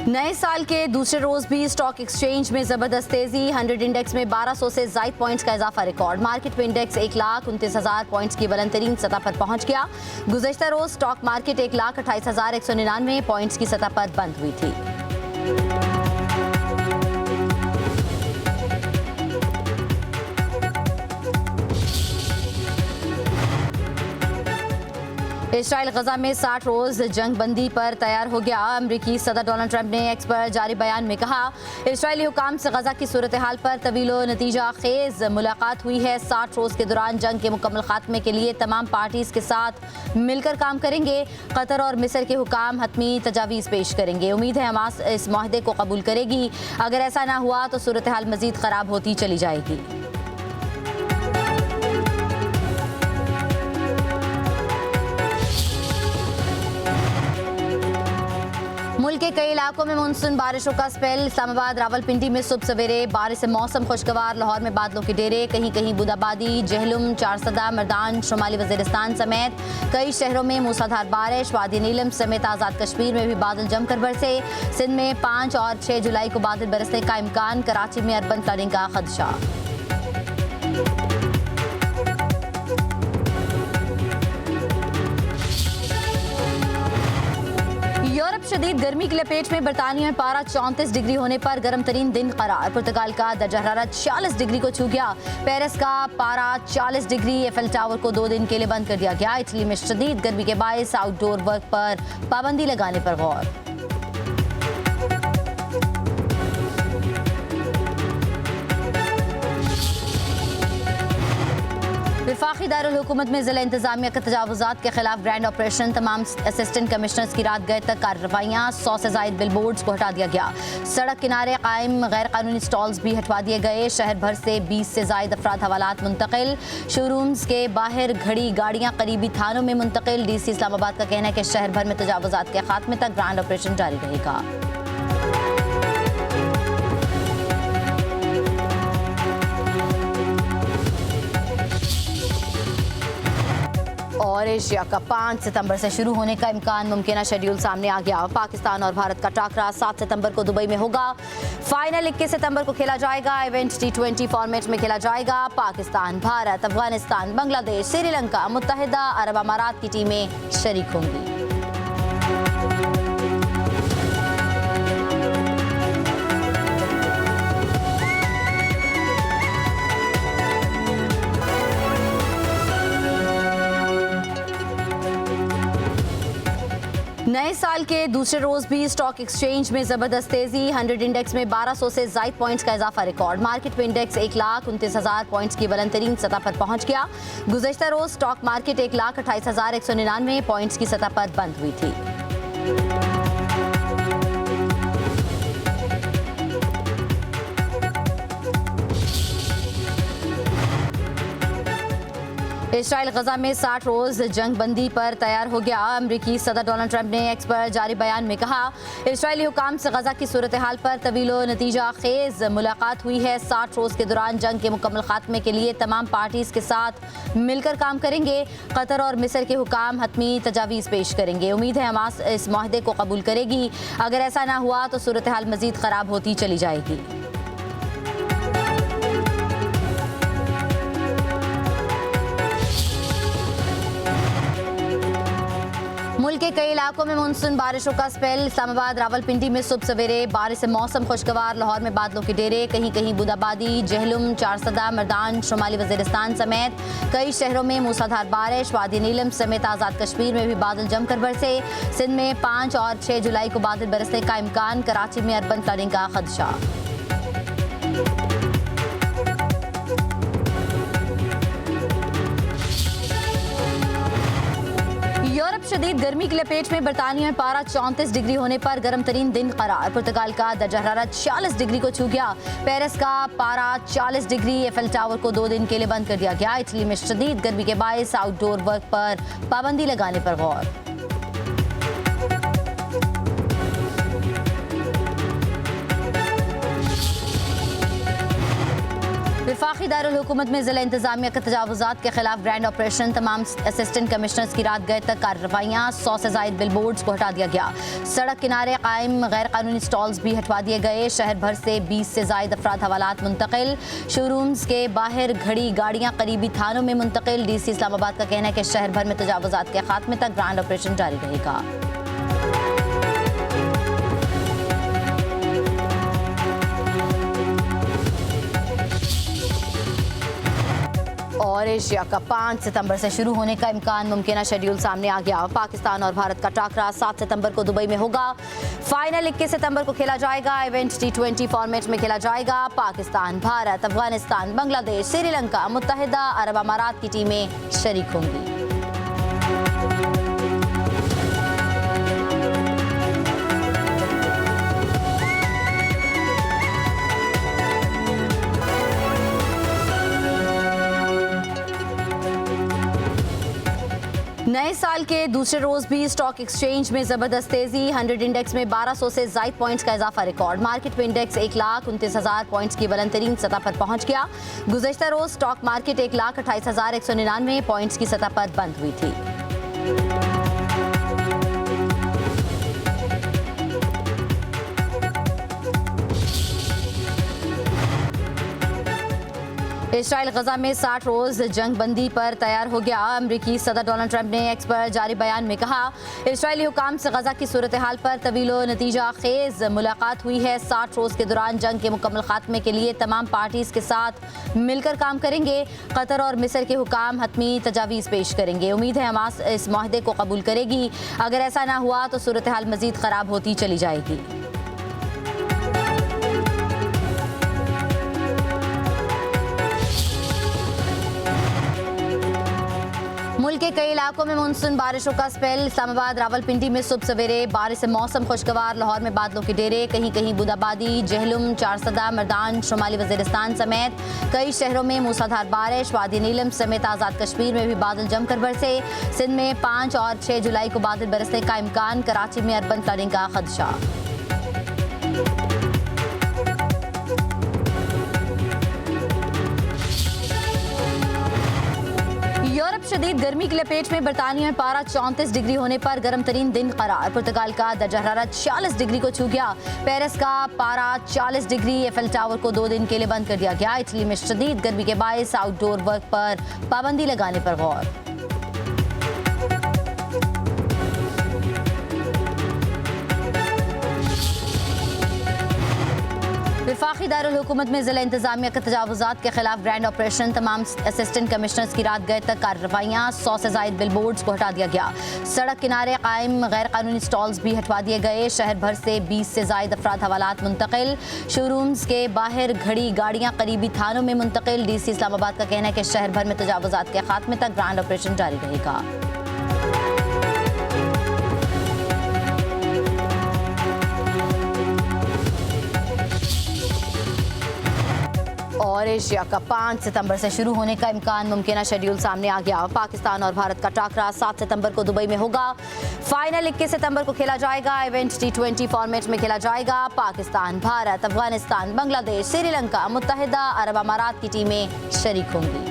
नए साल के दूसरे रोज भी स्टॉक एक्सचेंज में जबरदस्त तेजी। 100 इंडेक्स में 1200 से ज्यादा पॉइंट्स का इजाफा रिकॉर्ड। मार्केट में इंडेक्स 1,29,000 पॉइंट्स की बुलंद तरीन सतह पर पहुंच गया। गुज़श्ता रोज स्टॉक मार्केट 1,28,199 पॉइंट्स की सतह पर बंद हुई थी। इजराइल गजा में 60 रोज जंग बंदी पर तैयार हो गया। अमरीकी सदर डोनाल्ड ट्रंप ने एक्स पर जारी बयान में कहा, इजरायली हुकाम से गजा की सूरत हाल पर तवीलो नतीजा खेज मुलाकात हुई है। 60 रोज के दौरान जंग के मुकम्मल खात्मे के लिए तमाम पार्टीज के साथ मिलकर काम करेंगे। कतर और मिस्र के हुकाम हतमी तजावीज़ पेश करेंगे। उम्मीद है हमास इस माहदे को कबूल करेगी। अगर ऐसा ना हुआ तो सूरत हाल मजीद खराब होती चली जाएगी। मुल्क के कई इलाकों में मानसून बारिशों का स्पेल। इस्लामाबाद रावलपिंडी में सुबह सवेरे बारिश से मौसम खुशगवार। लाहौर में बादलों के डेरे, कहीं कहीं बूंदाबांदी। जहलुम, चारसदा, मर्दान, शुमाली वजीरिस्तान समेत कई शहरों में मूसलाधार बारिश। वादी नीलम समेत आज़ाद कश्मीर में भी बादल जमकर बरसे। सिंध में 5 और 6 जुलाई को बादल बरसने का इम्कान। कराची में अर्बन फ्लडिंग का खदशा। यूरोप शदीद गर्मी की लपेट में। बरतानिया में पारा 34 डिग्री होने पर गर्म तरीन दिन करार। पुर्तगाल का दर्जा हरारत 46 डिग्री को छू गया। पेरिस का पारा 40 डिग्री। एफएल टावर को 2 दिन के लिए बंद कर दिया गया। इटली में शदीद गर्मी के बायस आउटडोर वर्क पर पाबंदी लगाने पर गौर। वफाकी दारुल हुकूमत में जिला इंतजामिया के तजावुजात के खिलाफ ग्रैंड ऑपरेशन। तमाम असिस्टेंट कमिश्नर्स की रात गए तक कार्रवाइयाँ। 100 से ज्यादा बिल बोर्ड्स को हटा दिया गया। सड़क किनारे कायम गैर कानूनी स्टॉल्स भी हटवा दिए गए। शहर भर से 20 से ज्यादा अफराद हवालात मुंतकिल। शोरूम्स के बाहर खड़ी गाड़ियाँ करीबी थानों में मुंतकिल। DC इस्लामाबाद का कहना है कि शहर भर में तजावुजात के खात्मे तक ग्रैंड ऑपरेशन जारी रहेगा। और एशिया कप 5 सितंबर से शुरू होने का इम्कान। मुमकिन शेड्यूल सामने आ गया। पाकिस्तान और भारत का टाकरा 7 सितंबर को दुबई में होगा। फाइनल 21 सितंबर को खेला जाएगा। इवेंट T20 फॉर्मेट में खेला जाएगा। पाकिस्तान, भारत, अफगानिस्तान, बांग्लादेश, श्रीलंका, मुत्तहिदा अरब अमारात की टीमें शरीक होंगी। नए साल के दूसरे रोज भी स्टॉक एक्सचेंज में जबरदस्त तेजी। 100 इंडेक्स में 1200 से ज्यादा पॉइंट्स का इजाफा रिकॉर्ड। मार्केट में इंडेक्स 1,29,000 पॉइंट्स की बुलंद तरीन सतह पर पहुंच गया। गुज़श्ता रोज स्टॉक मार्केट 1,28,199 पॉइंट्स की सतह पर बंद हुई थी। इजराइल गजा में 60 रोज जंग बंदी पर तैयार हो गया। अमरीकी सदर डोनाल्ड ट्रंप ने एक्स पर जारी बयान में कहा, इजरायली हुकाम से गजा की सूरत हाल पर तवीलो नतीजा खेज मुलाकात हुई है। 60 रोज के दौरान जंग के मुकम्मल खात्मे के लिए तमाम पार्टीज के साथ मिलकर काम करेंगे। कतर और मिस्र के हुकाम हतमी तजावीज़ पेश करेंगे। उम्मीद है हमास इस माहदे को कबूल करेगी। अगर ऐसा ना हुआ तो सूरत हाल मजीद खराब होती चली जाएगी। मुल्क के कई इलाकों में मानसून बारिशों का स्पेल। इस्लामाबाद रावलपिंडी में सुबह सवेरे बारिश से मौसम खुशगवार। लाहौर में बादलों के डेरे, कहीं कहीं बूंदाबांदी। जहलुम, चारसदा, मर्दान, शुमाली वजीरिस्तान समेत कई शहरों में मूसलाधार बारिश। वादी नीलम समेत आज़ाद कश्मीर में भी बादल जमकर बरसे। सिंध में 5 और 6 जुलाई को बादल बरसने का इम्कान। कराची में अर्बन फ्लडिंग का खदशा। यूरोप शदीद गर्मी की लपेट में। बरतानिया में पारा 34 डिग्री होने पर गर्म तरीन दिन करार। पुर्तगाल का दर्जा हरारत 46 डिग्री को छू गया। पेरिस का पारा 40 डिग्री। एफएल टावर को 2 दिन के लिए बंद कर दिया गया। इटली में शदीद गर्मी के बायस आउटडोर वर्क पर पाबंदी लगाने पर गौर। वफाकी दारुल हुकूमत में जिला इंतजामिया के तजावुजात के खिलाफ ग्रैंड ऑपरेशन। तमाम असिस्टेंट कमिश्नर्स की रात गए तक कार्रवाइयाँ। 100 से ज्यादा बिल बोर्ड्स को हटा दिया गया। सड़क किनारे कायम गैर कानूनी स्टॉल्स भी हटवा दिए गए। शहर भर से 20 से ज्यादा अफराद हवालात मुंतकिल। शोरूम्स के बाहर खड़ी गाड़ियाँ करीबी थानों में मुंतकिल। DC इस्लामाबाद का कहना है कि शहर भर में तजावुजात के खात्मे तक ग्रैंड ऑपरेशन जारी रहेगा। और एशिया कप 5 सितंबर से शुरू होने का इम्कान। मुमकिन शेड्यूल सामने आ गया। पाकिस्तान और भारत का टाकरा 7 सितंबर को दुबई में होगा। फाइनल 21 सितंबर को खेला जाएगा। इवेंट T20 फॉर्मेट में खेला जाएगा। पाकिस्तान, भारत, अफगानिस्तान, बांग्लादेश, श्रीलंका, मुत्तहिदा अरब अमारात की टीमें शरीक होंगी। नए साल के दूसरे रोज भी स्टॉक एक्सचेंज में जबरदस्त तेजी। 100 इंडेक्स में 1200 से ज्यादा पॉइंट्स का इजाफा रिकॉर्ड। मार्केट में इंडेक्स 1,29,000 पॉइंट्स की बुलंद तरीन सतह पर पहुंच गया। गुज़श्ता रोज स्टॉक मार्केट 1,28,199 पॉइंट्स की सतह पर बंद हुई थी। इसराइल गजा में 60 रोज जंग बंदी पर तैयार हो गया। अमरीकी सदर डोनाल्ड ट्रंप ने एक्स पर जारी बयान में कहा, इसराइली हुकाम से गजा की सूरत हाल पर तवीलो नतीजा खेज मुलाकात हुई है। 60 रोज के दौरान जंग के मुकम्मल खात्मे के लिए तमाम पार्टीज के साथ मिलकर काम करेंगे। कतर और मिस्र के हुकाम हतमी तजावीज़ पेश करेंगे। उम्मीद है हमास इस माहदे को कबूल करेगी। अगर ऐसा ना हुआ तो सूरत हाल मजीद खराब होती चली जाएगी। मुल्क के कई इलाकों में मानसून बारिशों का स्पेल। इस्लामाबाद, रावलपिंडी में सुबह सवेरे बारिश से मौसम खुशगवार। लाहौर में बादलों के डेरे, कहीं कहीं बूंदाबांदी। जहलुम, चारसदा, मर्दान, शुमाली वजीरिस्तान समेत कई शहरों में मूसलाधार बारिश। वादी नीलम समेत आज़ाद कश्मीर में भी बादल जमकर बरसे। सिंध में 5 और 6 जुलाई को बादल बरसने का इम्कान। कराची में अर्बन फ्लडिंग का खदशा। यूरोप शदीद गर्मी की लपेट में। बरतानिया में पारा 34 डिग्री होने पर गर्म तरीन दिन करार। पुर्तगाल का दर्जा हरारत 46 डिग्री को छू गया। पेरिस का पारा 40 डिग्री। एफएल टावर को 2 दिन के लिए बंद कर दिया गया। इटली में शदीद गर्मी के बायस आउटडोर वर्क पर पाबंदी लगाने पर गौर। वफाकी दारुल हुकूमत में जिला इंतजामिया के तजावुजात के खिलाफ ग्रैंड ऑपरेशन। तमाम असिस्टेंट कमिश्नर्स की रात गए तक कार्रवाइयाँ। 100 से ज्यादा बिल बोर्ड्स को हटा दिया गया। सड़क किनारे कायम गैर कानूनी स्टॉल्स भी हटवा दिए गए। शहर भर से 20 से ज्यादा अफराद हवालात मुंतकिल। शोरूम्स के बाहर खड़ी गाड़ियाँ करीबी थानों में मुंतकिल। DC इस्लामाबाद का कहना है कि शहर भर में तजावुजात के खात्मे तक ग्रैंड ऑपरेशन जारी रहेगा। और एशिया कप 5 सितंबर से शुरू होने का इम्कान। मुमकिन शेड्यूल सामने आ गया। पाकिस्तान और भारत का टाकरा 7 सितंबर को दुबई में होगा। फाइनल 21 सितंबर को खेला जाएगा। इवेंट T20 फॉर्मेट में खेला जाएगा। पाकिस्तान, भारत, अफगानिस्तान, बांग्लादेश, श्रीलंका, मुत्तहिदा अरब अमारात की टीमें शरीक होंगी।